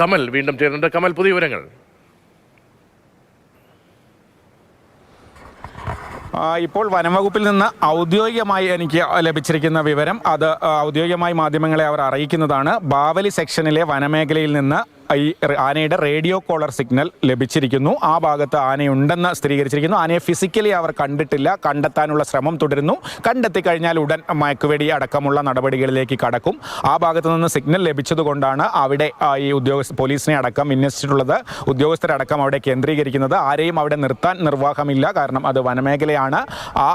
കമൽ വീണ്ടും ചേരുന്നുണ്ട്. കമൽ, പുതിയ വിവരങ്ങൾ. ഇപ്പോൾ വനംവകുപ്പിൽ നിന്ന് ഔദ്യോഗികമായി എനിക്ക് ലഭിച്ചിരിക്കുന്ന വിവരം, അത് ഔദ്യോഗികമായി മാധ്യമങ്ങളെ അവർ അറിയിക്കുന്നതാണ്. ബാവലി സെക്ഷനിലെ വനമേഖലയിൽ നിന്ന് ഈ ആനയുടെ റേഡിയോ കോളർ സിഗ്നൽ ലഭിച്ചിരിക്കുന്നു. ആ ഭാഗത്ത് ആനയുണ്ടെന്ന് സ്ഥിരീകരിച്ചിരിക്കുന്നു. ആനയെ ഫിസിക്കലി അവർ കണ്ടിട്ടില്ല, കണ്ടെത്താനുള്ള ശ്രമം തുടരുന്നു. കണ്ടെത്തിക്കഴിഞ്ഞാൽ ഉടൻ മയക്കുവെടി അടക്കമുള്ള നടപടികളിലേക്ക് കടക്കും. ആ ഭാഗത്ത് നിന്ന് സിഗ്നൽ ലഭിച്ചതുകൊണ്ടാണ് അവിടെ ഈ പോലീസിനെ അടക്കം വിന്യസിച്ചിട്ടുള്ളത്. ഉദ്യോഗസ്ഥരടക്കം അവിടെ കേന്ദ്രീകരിക്കുന്നത്. ആരെയും അവിടെ നിർത്താൻ നിർവാഹമില്ല, കാരണം അത് വനമേഖലയാണ്.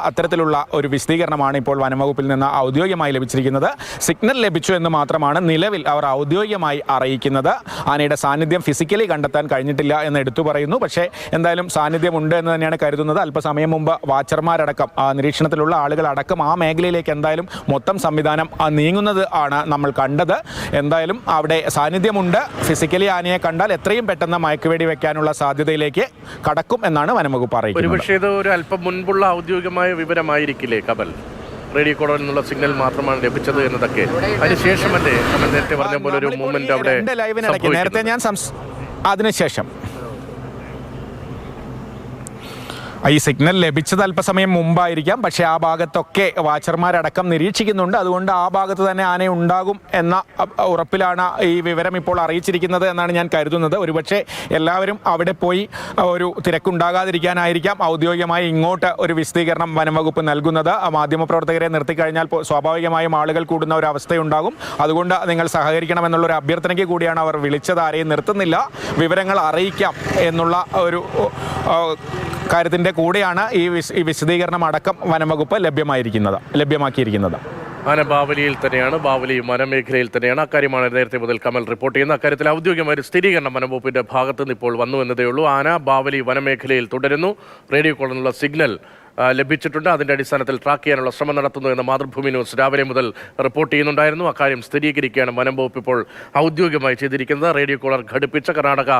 അത്തരത്തിലുള്ള ഒരു വിശദീകരണമാണ് ഇപ്പോൾ വനംവകുപ്പിൽ നിന്ന് ഔദ്യോഗികമായി ലഭിച്ചിരിക്കുന്നത്. സിഗ്നൽ ലഭിച്ചു എന്ന് മാത്രമാണ് നിലവിൽ അവർ ഔദ്യോഗികമായി അറിയിക്കുന്നത്. ആനയുടെ സാന്നിധ്യം ഫിസിക്കലി കണ്ടെത്താൻ കഴിഞ്ഞിട്ടില്ല എന്ന് എടുത്തു പറയുന്നു. പക്ഷേ എന്തായാലും സാന്നിധ്യമുണ്ട് എന്ന് തന്നെയാണ് കരുതുന്നത്. അല്പസമയം മുമ്പ് വാച്ചർമാരടക്കം, നിരീക്ഷണത്തിലുള്ള ആളുകളടക്കം ആ മേഖലയിലേക്ക് എന്തായാലും മൊത്തം സംവിധാനം നീങ്ങുന്നത് ആണ് നമ്മൾ കണ്ടത്. എന്തായാലും അവിടെ സാന്നിധ്യമുണ്ട്. ഫിസിക്കലി ആനയെ കണ്ടാൽ എത്രയും പെട്ടെന്ന് മയക്കുവെടി വെക്കാനുള്ള സാധ്യതയിലേക്ക് കടക്കും എന്നാണ് വനംവകുപ്പ് അറിയിക്കുന്നത്. ഒരുപക്ഷേ ഇത് ഒരു അല്പം മുൻപുള്ള ഔദ്യോഗികമായ വിവരമായിരിക്കില്ലേ കമൽ? റേഡിയോ കോളറിൽ നിന്നുള്ള സിഗ്നൽ മാത്രമാണ് ലഭിച്ചത് എന്നതൊക്കെ അതിനുശേഷമല്ലേ കമൽ നേരത്തെ പറഞ്ഞ പോലെ ഒരു മൂവ്മെന്റ് അവിടെ നേരത്തെ ഞാൻ അതിനുശേഷം ഈ സിഗ്നൽ ലഭിച്ചത് അല്പസമയം മുമ്പായിരിക്കാം. പക്ഷേ ആ ഭാഗത്തൊക്കെ വാച്ചർമാരടക്കം നിരീക്ഷിക്കുന്നുണ്ട്. അതുകൊണ്ട് ആ ഭാഗത്ത് തന്നെ ആന ഉണ്ടാകും എന്ന ഉറപ്പിലാണ് ഈ വിവരം ഇപ്പോൾ അറിയിച്ചിരിക്കുന്നത് എന്നാണ് ഞാൻ കരുതുന്നത്. ഒരുപക്ഷെ എല്ലാവരും അവിടെ പോയി ഒരു തിരക്കുണ്ടാകാതിരിക്കാനായിരിക്കാം ഔദ്യോഗികമായി ഇങ്ങോട്ട് ഒരു വിശദീകരണം വനംവകുപ്പ് നൽകുന്നത്. മാധ്യമപ്രവർത്തകരെ നിർത്തിക്കഴിഞ്ഞാൽ സ്വാഭാവികമായും ആളുകൾ കൂടുന്ന ഒരു അവസ്ഥയുണ്ടാകും. അതുകൊണ്ട് നിങ്ങൾ സഹകരിക്കണമെന്നുള്ളൊരു അഭ്യർത്ഥനയ്ക്ക് കൂടിയാണ് അവർ വിളിച്ചത്. ആരെയും നിർത്തുന്നില്ല, വിവരങ്ങൾ അറിയിക്കാം എന്നുള്ള ഒരു കാര്യത്തിൻ്റെ കൂടെയാണ് ഈ വിശദീകരണം അടക്കം വനംവകുപ്പ് ലഭ്യമാക്കിയിരിക്കുന്നത്. ആന ബാവലിയിൽ തന്നെയാണ്, ബാവലി വനമേഖലയിൽ തന്നെയാണ്. അക്കാര്യമാണ് നേരത്തെ മുതൽ കമൽ റിപ്പോർട്ട് ചെയ്യുന്നത്. അക്കാര്യത്തിൽ ഔദ്യോഗികമായ സ്ഥിരീകരണം വനംവകുപ്പിന്റെ ഭാഗത്ത് നിന്ന് ഇപ്പോൾ വന്നു എന്നതേ ഉള്ളൂ. ആന ബാവലി വനമേഖലയിൽ തുടരുന്നു. റേഡിയോ കോളിനുള്ള സിഗ്നൽ ലഭിച്ചിട്ടുണ്ട്. അതിൻ്റെ അടിസ്ഥാനത്തിൽ ട്രാക്ക് ചെയ്യാനുള്ള ശ്രമം നടത്തുന്നു എന്ന് മാതൃഭൂമി ന്യൂസ് രാവിലെ മുതൽ റിപ്പോർട്ട് ചെയ്യുന്നുണ്ടായിരുന്നു. അക്കാര്യം സ്ഥിരീകരിക്കുകയാണ് വനംവകുപ്പ് ഇപ്പോൾ ഔദ്യോഗികമായി ചെയ്തിരിക്കുന്നത്. റേഡിയോ കോളർ ഘടിപ്പിച്ച കർണാടക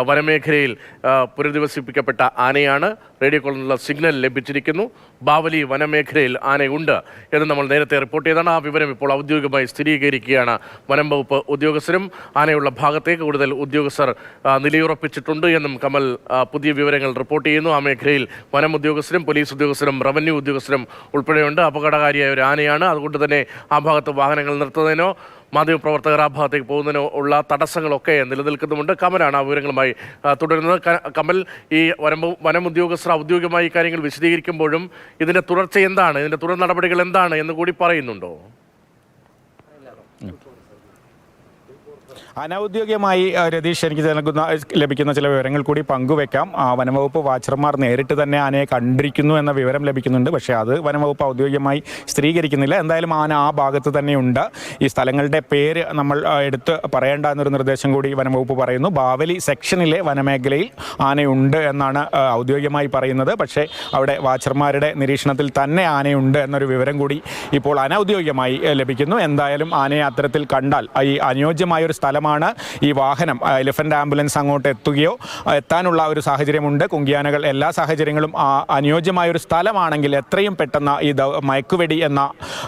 വനമേഖലയിൽ പുനരധിവസിപ്പിക്കപ്പെട്ട ആനയാണ്. റേഡിയോ കോളറിനുള്ള സിഗ്നൽ ലഭിച്ചിരിക്കുന്നു. ബാവലി വനമേഖലയിൽ ആനയുണ്ട് എന്ന് നമ്മൾ നേരത്തെ റിപ്പോർട്ട് ചെയ്താണ്. ആ വിവരം ഇപ്പോൾ ഔദ്യോഗികമായി സ്ഥിരീകരിക്കുകയാണ് വനംവകുപ്പ് ഉദ്യോഗസ്ഥരും. ആനയുള്ള ഭാഗത്തേക്ക് കൂടുതൽ ഉദ്യോഗസ്ഥർ നിലയുറപ്പിച്ചിട്ടുണ്ട് എന്നും കമൽ പുതിയ വിവരങ്ങൾ റിപ്പോർട്ട് ചെയ്യുന്നു. ആ മേഖലയിൽ വനം ഉദ്യോഗസ്ഥരും പോലീസ് ഉദ്യോഗസ്ഥരും റവന്യൂ ഉദ്യോഗസ്ഥരും ഉൾപ്പെടെയുണ്ട്. അപകടകാരിയായ ഒരു ആനയാണ്. അതുകൊണ്ട് തന്നെ ആ ഭാഗത്ത് വാഹനങ്ങൾ നിർത്തുന്നതിനോ മാധ്യമപ്രവർത്തകർ ആ ഭാഗത്തേക്ക് പോകുന്നതിനോ ഉള്ള തടസ്സങ്ങളൊക്കെ നിലനിൽക്കുന്നുമുണ്ട്. കമലാണ് ആ വിവരങ്ങളുമായി തുടരുന്നത്. കമൽ, ഈ വനം ഉദ്യോഗസ്ഥർ ഔദ്യോഗികമായി കാര്യങ്ങൾ വിശദീകരിക്കുമ്പോഴും ഇതിൻ്റെ തുടർച്ച എന്താണ്, ഇതിൻ്റെ തുടർ നടപടികൾ എന്താണ് എന്ന് കൂടി പറയുന്നുണ്ടോ? അനൗദ്യോഗികമായി രതീഷ് എനിക്ക് ലഭിക്കുന്ന ചില വിവരങ്ങൾ കൂടി പങ്കുവെക്കാം. വനംവകുപ്പ് വാച്ചർമാർ നേരിട്ട് തന്നെ ആനയെ കണ്ടിരിക്കുന്നു എന്ന വിവരം ലഭിക്കുന്നുണ്ട്. പക്ഷേ അത് വനംവകുപ്പ് ഔദ്യോഗികമായി സ്ഥിരീകരിക്കുന്നില്ല. എന്തായാലും ആന ആ ഭാഗത്ത് തന്നെയുണ്ട്. ഈ സ്ഥലങ്ങളുടെ പേര് നമ്മൾ എടുത്ത് പറയേണ്ട എന്നൊരു നിർദ്ദേശം കൂടി വനംവകുപ്പ് പറയുന്നു. ബാവലി സെക്ഷനിലെ വനമേഖലയിൽ ആനയുണ്ട് എന്നാണ് ഔദ്യോഗികമായി പറയുന്നത്. പക്ഷേ അവിടെ വാച്ചർമാരുടെ നിരീക്ഷണത്തിൽ തന്നെ ആനയുണ്ട് എന്നൊരു വിവരം കൂടി ഇപ്പോൾ അനൗദ്യോഗികമായി ലഭിക്കുന്നു. എന്തായാലും ആനയെ അത്തരത്തിൽ കണ്ടാൽ ഈ അനുയോജ്യമായൊരു സ്ഥലമാണ് ഈ വാഹനം, എലിഫന്റ് ആംബുലൻസ് അങ്ങോട്ട് എത്താനുള്ള ഒരു സാഹചര്യമുണ്ട്. കുങ്കിയാനകൾ എല്ലാ സാഹചര്യങ്ങളും അനുയോജ്യമായൊരു സ്ഥലമാണെങ്കിൽ എത്രയും പെട്ടെന്ന് ഈ മയക്കുവെടി എന്ന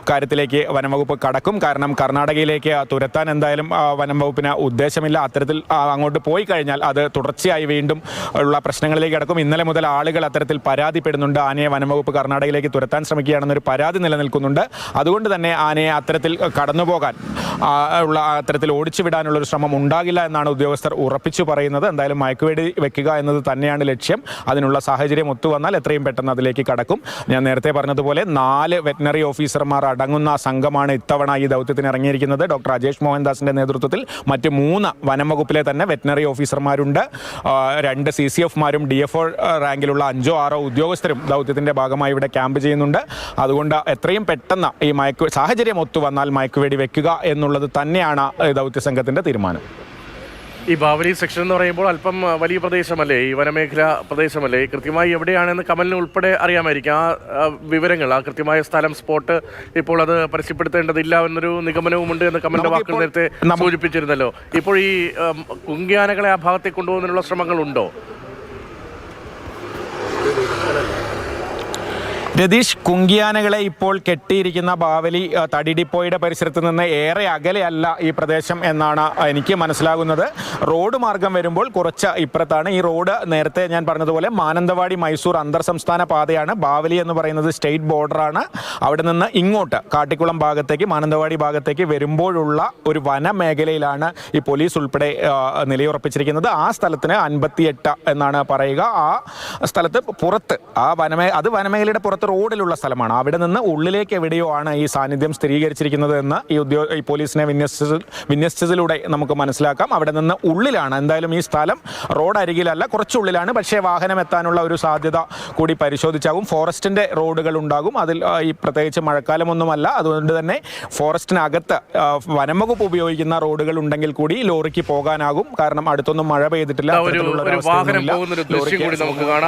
കാര്യത്തിലേക്ക് വനംവകുപ്പ് കടക്കും. കാരണം കർണാടകയിലേക്ക് തുരത്താൻ എന്തായാലും വനംവകുപ്പിന് ഉദ്ദേശമില്ല. അത്തരത്തിൽ അങ്ങോട്ട് പോയി കഴിഞ്ഞാൽ അത് തുടർച്ചയായി വീണ്ടും ഉള്ള പ്രശ്നങ്ങളിലേക്ക് കടക്കും. ഇന്നലെ മുതൽ ആളുകൾ അത്തരത്തിൽ പരാതിപ്പെടുന്നുണ്ട്. ആനയെ വനംവകുപ്പ് കർണാടകയിലേക്ക് തുരത്താൻ ശ്രമിക്കുകയാണെന്നൊരു പരാതി നിലനിൽക്കുന്നുണ്ട്. അതുകൊണ്ട് തന്നെ ആനയെ അത്തരത്തിൽ കടന്നുപോകാൻ അത്തരത്തിൽ ഓടിച്ചു വിടാനുള്ളൊരു ശ്രമം ഉണ്ടാകില്ല എന്നാണ് ഉദ്യോഗസ്ഥർ ഉറപ്പിച്ചു പറയുന്നത്. എന്തായാലും മയക്കുവെടി വെക്കുക എന്നത് തന്നെയാണ് ലക്ഷ്യം. അതിനുള്ള സാഹചര്യം ഒത്തുവന്നാൽ എത്രയും പെട്ടെന്ന് അതിലേക്ക് കടക്കും. ഞാൻ നേരത്തെ പറഞ്ഞതുപോലെ 4 വെറ്റിനറി ഓഫീസർമാർ അടങ്ങുന്ന സംഘമാണ് ഇത്തവണ ഈ ദൗത്യത്തിന് ഇറങ്ങിയിരിക്കുന്നത്. ഡോക്ടർ അജേഷ് മോഹൻദാസിൻ്റെ നേതൃത്വത്തിൽ മറ്റ് 3 വനംവകുപ്പിലെ തന്നെ വെറ്റിനറി ഓഫീസർമാരുണ്ട്. 2 CCFമാരും DFO റാങ്കിലുള്ള 5ഓ 6ഓ ഉദ്യോഗസ്ഥരും ദൗത്യത്തിൻ്റെ ഭാഗമായി ഇവിടെ ക്യാമ്പ് ചെയ്യുന്നുണ്ട്. അതുകൊണ്ട് എത്രയും പെട്ടെന്ന് ഈ സാഹചര്യം ഒത്തുവന്നാൽ മയക്കുവെടി വെക്കുക എന്നുള്ളത് തന്നെയാണ് ദൗത്യ സംഘത്തിൻ്റെ തീരുമാനം. ഈ ബാവലി സെക്ഷൻ എന്ന് പറയുമ്പോൾ അല്പം വലിയ പ്രദേശമല്ലേ, ഈ വനമേഖല പ്രദേശമല്ലേ? കൃത്യമായി എവിടെയാണെന്ന് കമലിന് ഉൾപ്പെടെ അറിയാമായിരിക്കും. ആ വിവരങ്ങൾ, ആ കൃത്യമായ സ്ഥലം, സ്പോട്ട് ഇപ്പോൾ അത് പരസ്യപ്പെടുത്തേണ്ടതില്ല എന്നൊരു നിഗമനവുമുണ്ട് എന്ന് കമലിന്റെ വാക്കുകൾ നേരത്തെ സൂചിപ്പിച്ചിരുന്നല്ലോ. ഇപ്പോൾ ഈ കുങ്കിയാനകളെ ആ ഭാഗത്തേക്ക് കൊണ്ടുപോകുന്നതിനുള്ള ശ്രമങ്ങളുണ്ടോ? രതീഷ്, കുങ്കിയാനകളെ ഇപ്പോൾ കെട്ടിയിരിക്കുന്ന ബാവലി തടി ഡിപ്പോയുടെ പരിസരത്ത് നിന്ന് ഏറെ അകലെയല്ല ഈ പ്രദേശം എന്നാണ് എനിക്ക് മനസ്സിലാകുന്നത്. റോഡ് മാർഗം വരുമ്പോൾ കുറച്ച് ഇപ്പുറത്താണ്. ഈ റോഡ് നേരത്തെ ഞാൻ പറഞ്ഞതുപോലെ മാനന്തവാടി മൈസൂർ അന്തർ സംസ്ഥാന പാതയാണ്. ബാവലി എന്ന് പറയുന്നത് സ്റ്റേറ്റ് ബോർഡറാണ്. അവിടെ നിന്ന് ഇങ്ങോട്ട് കാട്ടിക്കുളം ഭാഗത്തേക്ക്, മാനന്തവാടി ഭാഗത്തേക്ക് വരുമ്പോഴുള്ള ഒരു വനമേഖലയിലാണ് ഈ പോലീസ് ഉൾപ്പെടെ നിലയുറപ്പിച്ചിരിക്കുന്നത്. ആ സ്ഥലത്തിന് 58 എന്നാണ് പറയുക. ആ സ്ഥലത്ത് പുറത്ത് അത് വനമേഖലയുടെ പുറത്ത് റോഡിലുള്ള സ്ഥലമാണ്. അവിടെ നിന്ന് ഉള്ളിലേക്ക് എവിടെയോ ആണ് ഈ സാന്നിധ്യം സ്ഥിരീകരിച്ചിരിക്കുന്നത് എന്ന് ഈ പോലീസിനെ വിന്യസിച്ചതിലൂടെ നമുക്ക് മനസ്സിലാക്കാം. അവിടെ നിന്ന് ഉള്ളിലാണ്. എന്തായാലും ഈ സ്ഥലം റോഡ് അരികിലല്ല, കുറച്ചുള്ളിലാണ്. പക്ഷേ വാഹനം എത്താനുള്ള ഒരു സാധ്യത കൂടി പരിശോധിച്ചാകും. ഫോറസ്റ്റിന്റെ റോഡുകൾ ഉണ്ടാകും. അതിൽ ഈ പ്രത്യേകിച്ച് മഴക്കാലമൊന്നുമല്ല, അതുകൊണ്ട് തന്നെ ഫോറസ്റ്റിനകത്ത് വനംവകുപ്പ് ഉപയോഗിക്കുന്ന റോഡുകൾ ഉണ്ടെങ്കിൽ കൂടി ലോറിക്ക് പോകാനാകും. കാരണം അടുത്തൊന്നും മഴ പെയ്തിട്ടില്ല. ഒരു വാഹനം പോകുന്ന ഒരു ദൃശ്യം കൂടി നമുക്ക് കാണാം.